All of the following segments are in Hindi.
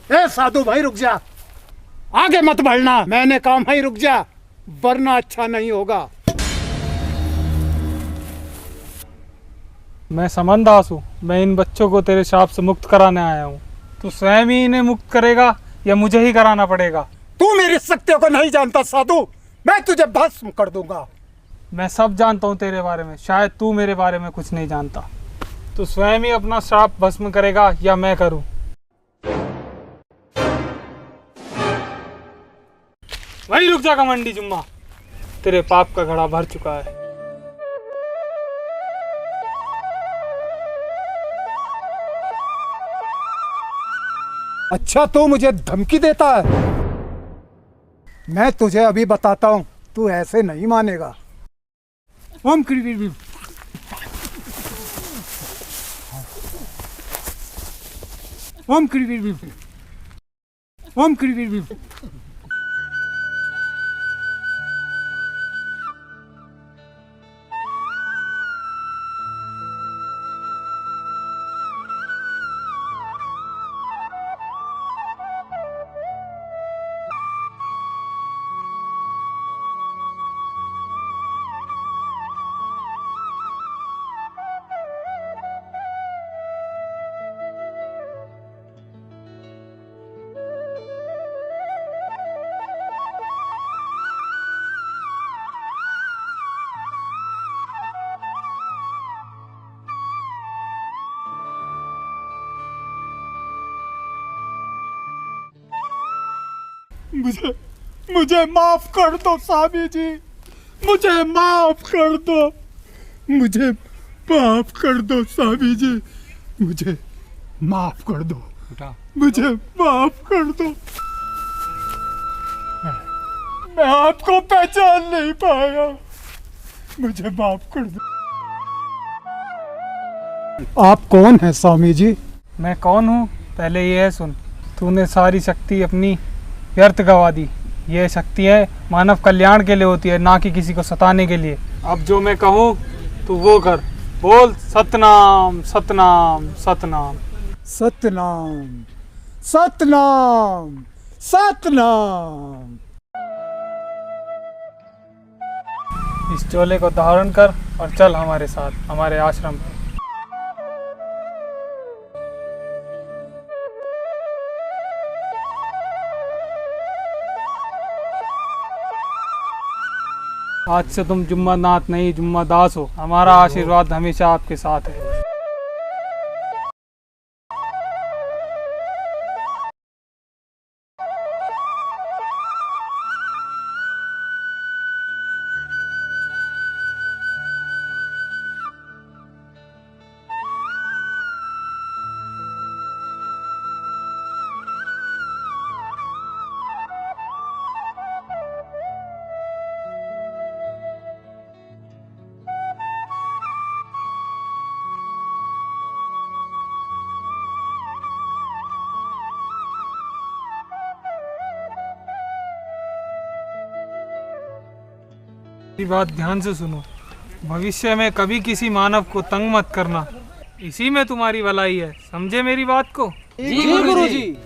ए साधु भाई रुक जा, आगे मत बढ़ना। मैंने कहा भाई रुक जा, वरना अच्छा नहीं होगा। मैं समनदास हूँ। मैं इन बच्चों को तेरे शाप से मुक्त कराने आया हूँ। तू स्वयं ही इन्हें मुक्त करेगा या मुझे ही कराना पड़ेगा? तू मेरी शक्तियों को नहीं जानता साधु, मैं तुझे भस्म कर दूंगा। मैं सब जानता हूँ तेरे बारे में, शायद तू मेरे बारे में कुछ नहीं जानता। तू स्वयं ही अपना श्राप भस्म करेगा या मैं करूँ? वहीं रुक जा घमंडी जुम्मा, तेरे पाप का घड़ा भर चुका है। अच्छा तू मुझे धमकी देता है? मैं तुझे अभी बताता हूँ, तू ऐसे नहीं मानेगा। ओम क्रीवी ओम क्रीवी ओम क्रीवी। मुझे माफ कर दो स्वामी जी, मुझे माफ कर दो, मुझे माफ कर दो स्वामी जी, मुझे माफ कर दो, मुझे माफ कर दो। मैं आपको पहचान नहीं पाया, मुझे माफ कर दो। आप कौन है स्वामी जी? मैं कौन हूँ पहले ये है सुन। तूने सारी शक्ति अपनी व्यर्थ गवा दी। ये शक्ति है मानव कल्याण के लिए होती है, ना कि किसी को सताने के लिए। अब जो मैं कहूँ तू वो कर। बोल सतनाम सतनाम सतनाम। सतनाम सतनाम सतनाम। इस चोले को धारण कर और चल हमारे साथ हमारे आश्रम। आज से तुम जुम्मा नाथ नहीं जुम्मा दास हो। हमारा आशीर्वाद हमेशा आपके साथ है। मेरी बात ध्यान से सुनो। भविष्य में कभी किसी मानव को तंग मत करना, इसी में तुम्हारी भलाई है। समझे मेरी बात को? जी गुरुजी।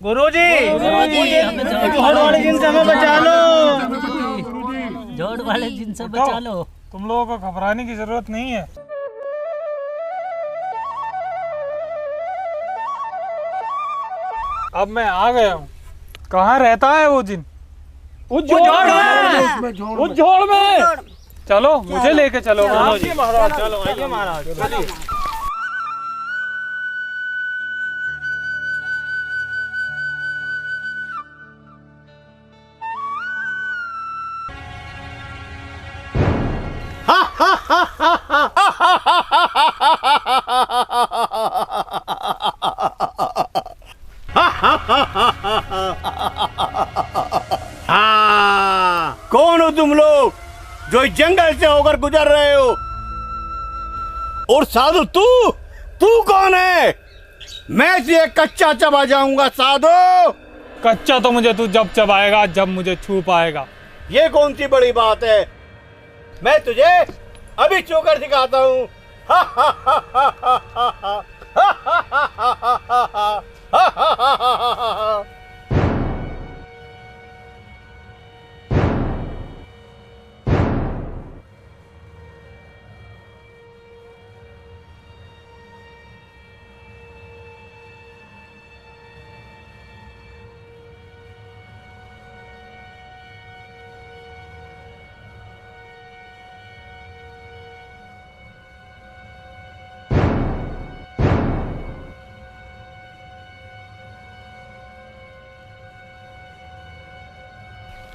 गुरुजी, जोड़ वाले जिन से हमें बचा लो। जोड़ वाले जिन से बचा लो। तुम लोगों को घबराने की जरूरत नहीं है। अब मैं आ गया हूँ। कहाँ रहता है वो जिन? उस जोड़ में। चलो मुझे लेके चलो महाराज। चलो आइए महाराज। चलिए। हाँ, कौन हो तुम लोग जो इस जंगल से होकर गुजर रहे हो? और साधु तू तू कौन है? मैं तुझे कच्चा चबा जाऊंगा साधु। कच्चा तो मुझे तू जब चबाएगा जब मुझे छू पाएगा। ये कौन सी बड़ी बात है? मैं तुझे अभी छूकर दिखाता हूँ।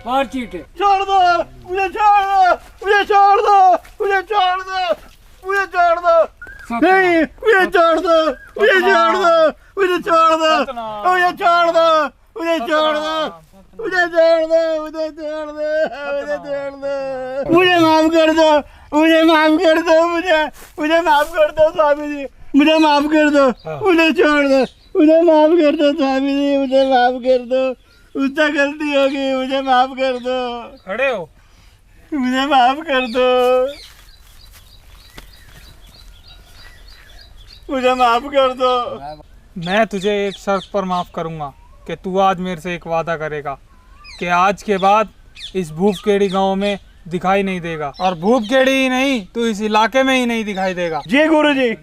मार चीटे। छोड़ दो मुझे, छोड़ दो मुझे, छोड़ दो मुझे, छोड़ दो मुझे, छोड़ दो नहीं, मुझे छोड़ दो मुझे, छोड़ दो मुझे, छोड़ दो मुझे, छोड़ दो मुझे, छोड़ दो मुझे, छोड़ दो मुझे, छोड़ दो मुझे, छोड़ दो मुझे, माफ कर दो मुझे, माफ कर दो मुझे माफ कर दो स्वामी जी, मुझे माफ कर दो मुझे, छोड़ दो मुझे, माफ कर दो स्वामी जी, मुझे माफ कर दो, उससे गलती होगी, मुझे माफ कर दो। खड़े हो। मुझे माफ कर दो, मुझे माफ कर दो। मैं तुझे एक शर्त पर माफ करूंगा कि तू आज मेरे से एक वादा करेगा कि आज के बाद इस भूपकेड़ी गांव में दिखाई नहीं देगा, और भूपकेड़ी ही नहीं तू इस इलाके में ही नहीं दिखाई देगा। जी गुरुजी,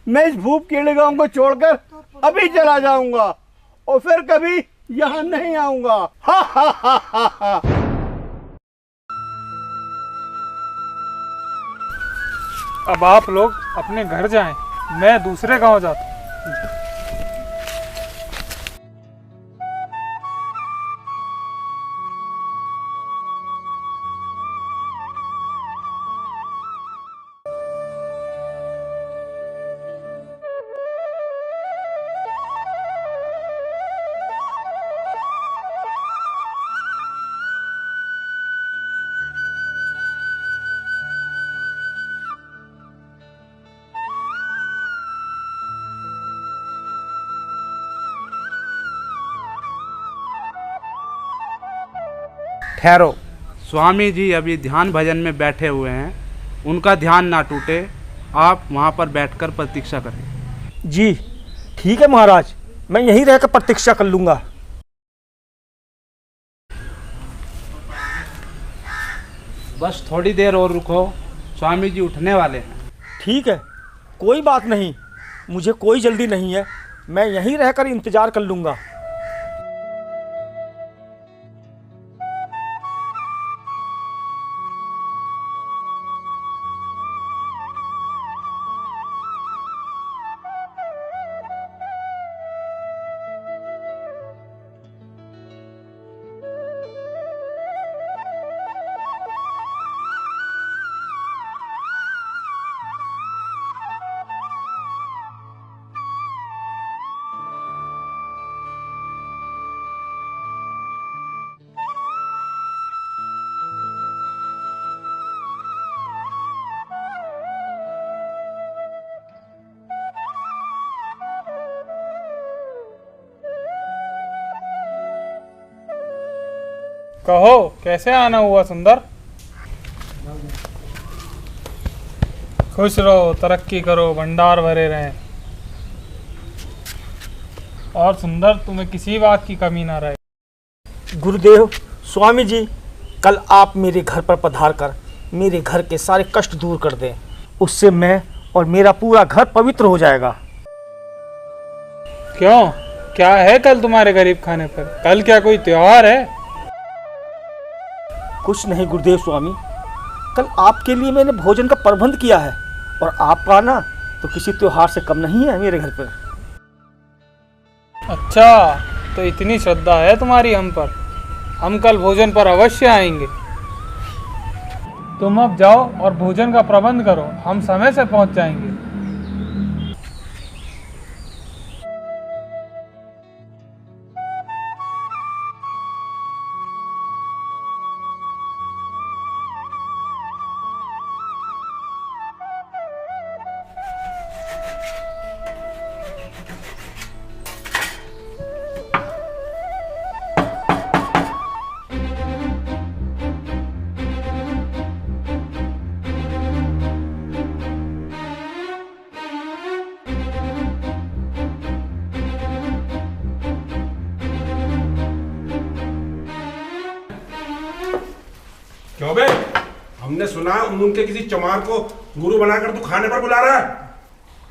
मैं इस भूपकेड़ी गांव को छोड़कर अभी चला जाऊंगा और फिर कभी यहाँ नहीं आऊंगा। हा हा हा हा हा। अब आप लोग अपने घर जाएं, मैं दूसरे गांव जाता हूं। ठहरो, स्वामी जी अभी ध्यान भजन में बैठे हुए हैं, उनका ध्यान ना टूटे, आप वहाँ पर बैठकर प्रतीक्षा करें। जी ठीक है महाराज, मैं यहीं रहकर प्रतीक्षा कर लूंगा। बस थोड़ी देर और रुको, स्वामी जी उठने वाले हैं। ठीक है, कोई बात नहीं, मुझे कोई जल्दी नहीं है, मैं यहीं रहकर इंतजार कर लूंगा। कहो कैसे आना हुआ सुंदर? खुश रहो, तरक्की करो, भंडार भरे रहें, और सुंदर तुम्हें किसी बात की कमी ना रहे। गुरुदेव, स्वामी जी, कल आप मेरे घर पर पधार कर मेरे घर के सारे कष्ट दूर कर दें, उससे मैं और मेरा पूरा घर पवित्र हो जाएगा। क्यों, क्या है कल तुम्हारे गरीब खाने पर? कल क्या कोई त्योहार है? कुछ नहीं गुरुदेव स्वामी, कल आपके लिए मैंने भोजन का प्रबंध किया है, और आपका आना तो किसी त्योहार से कम नहीं है मेरे घर पर। अच्छा, तो इतनी श्रद्धा है तुम्हारी हम पर। हम कल भोजन पर अवश्य आएंगे। तुम अब जाओ और भोजन का प्रबंध करो, हम समय से पहुंच जाएंगे। क्यों बे? हमने सुना उनके किसी चमार को गुरु बनाकर तू खाने पर बुला रहा है।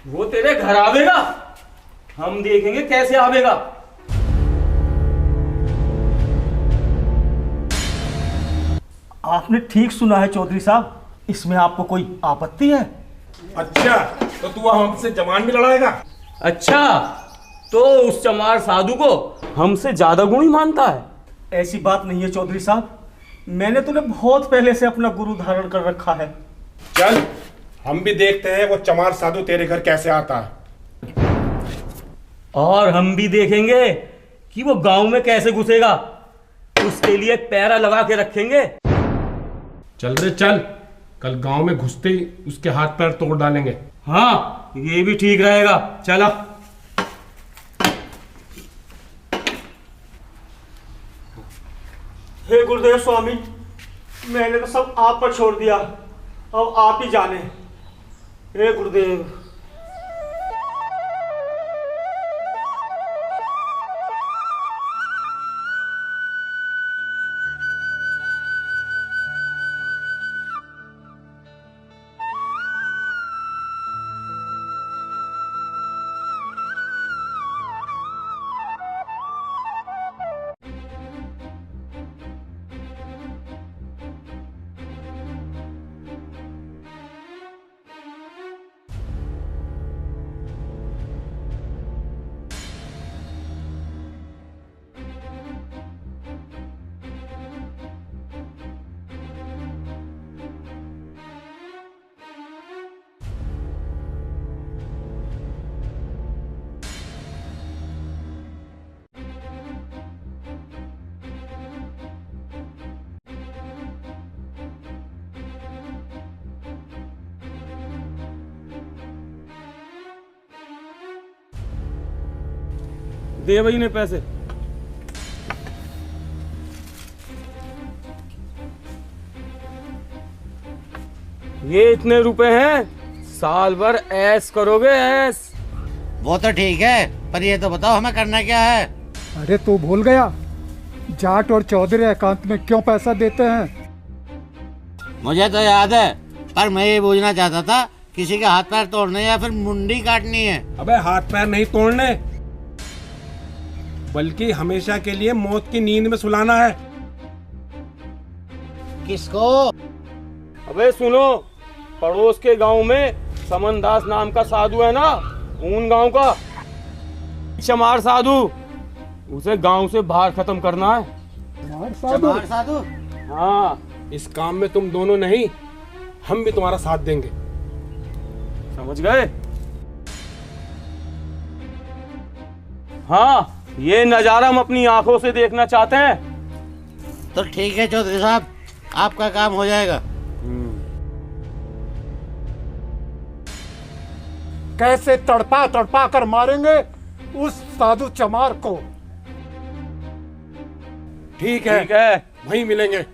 वो तेरे घर आवेगा, हम देखेंगे कैसे आवेगा। आपने ठीक सुना है चौधरी साहब, इसमें आपको कोई आपत्ति है? अच्छा, तो तू हमसे जवान भी लड़ाएगा? अच्छा, तो उस चमार साधु को हमसे ज्यादा गुणी मानता है? ऐसी बात नहीं है चौधरी साहब, मैंने तुम्हें बहुत पहले से अपना गुरु धारण कर रखा है। चल, हम भी देखते हैं वो चमार साधु तेरे घर कैसे आता है। और हम भी देखेंगे कि वो गांव में कैसे घुसेगा। उसके लिए पैरा लगा के रखेंगे। चल रे चल, कल गांव में घुसते ही उसके हाथ पैर तोड़ डालेंगे। हाँ, ये भी ठीक रहेगा। चला। हे गुरुदेव स्वामी, मैंने तो सब आप पर छोड़ दिया, अब आप ही जाने। हे गुरुदेव। दे भाई ने पैसे। ये इतने रुपए हैं, साल भर ऐश करोगे ऐश। वो तो ठीक है, पर ये तो बताओ हमें करना क्या है? अरे तू भूल गया जाट और चौधरी एकांत में क्यों पैसा देते हैं? मुझे तो याद है, पर मैं ये पूछना चाहता था, किसी के हाथ पैर तोड़ने या फिर मुंडी काटनी है? अबे हाथ पैर नहीं तोड़ने, बल्कि हमेशा के लिए मौत की नींद में सुलाना है। किसको? अबे सुनो, पड़ोस के गांव में समनदास नाम का साधु है ना, उन गांव का चमार साधु, उसे गांव से बाहर खत्म करना है। चमार साधु? हाँ। इस काम में तुम दोनों नहीं, हम भी तुम्हारा साथ देंगे। समझ गए? हाँ, ये नजारा हम अपनी आंखों से देखना चाहते हैं। तो ठीक है चौधरी साहब, आपका काम हो जाएगा। कैसे तड़पा तड़पा कर मारेंगे उस साधु चमार को? ठीक है, ठीक है, वहीं मिलेंगे।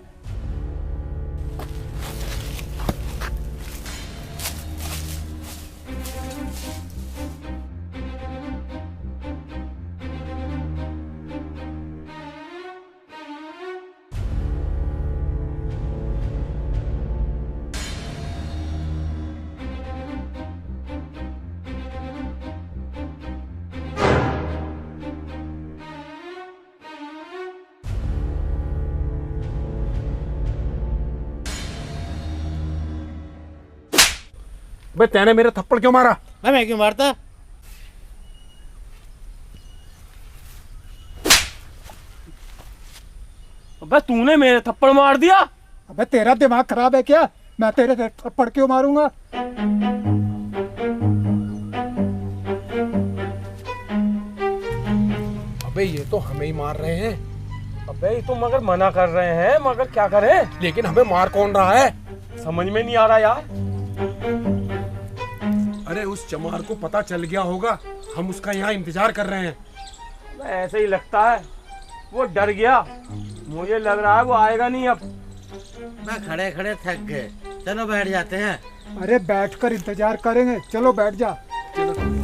बे तैने मेरे थप्पड़ क्यों मारा? मैं क्यों मारता? अबे तूने मेरे थप्पड़ मार दिया। अबे तेरा दिमाग खराब है क्या? मैं तेरे थप्पड़ क्यों मारूंगा? अबे ये तो हमें ही मार रहे हैं। अबे ये तो मगर मना कर रहे हैं, मगर क्या करें? लेकिन हमें मार कौन रहा है? समझ में नहीं आ रहा यार। अरे उस चमार को पता चल गया होगा, हम उसका यहाँ इंतजार कर रहे हैं। ऐसे ही लगता है, वो डर गया। मुझे लग रहा है वो आएगा नहीं अब। मैं खड़े खड़े थक गए, चलो बैठ जाते हैं। अरे बैठकर इंतजार करेंगे, चलो बैठ जा। चलो।